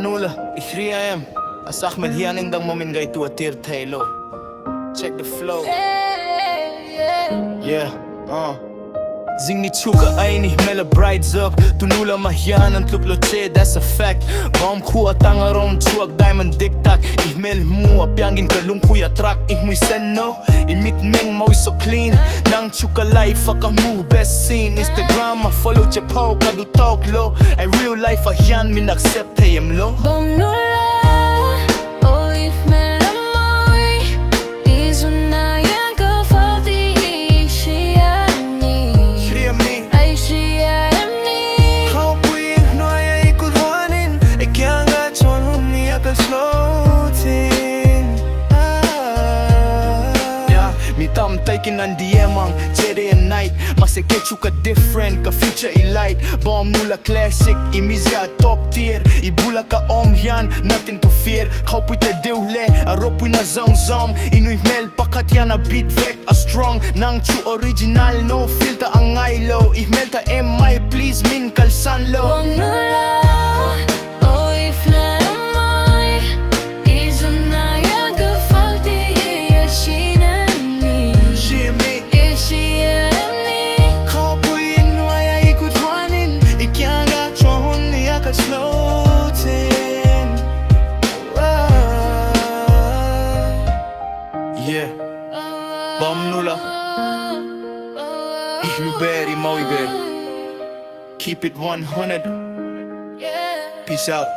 Bawm Nula, hria sakhmel hian indang momin ngaihtuah thei lo. Check the flow. Yeah, Zing ni chhuak aiin hmel bright zawk tunula hian tluk lo che, that's a fact. Bawm khua atanga rawn chhuak diamond diktak hmel hmuh apiangin ka lungphu ya trak hmui senno mitmeng mau so clean nang chuka life ka hmuh best scene Instagram follow che pau ka du talk lo I real life hian min accept thiam lo. Bawm Nula, oh hmel taking on diamang day and night masih kecuka different ka future elite. Bawm Nula classic imizia top tier ibula ka hian nothing to fear kau puite deule aropui na zong inui hmel pakat yan a beat vek a strong nang chu original no filter ang ngailo hmeltha my please min kalsan lo. Bawm Nula, Bawm Nula, you berry, maui berry. Keep it 100. Peace out.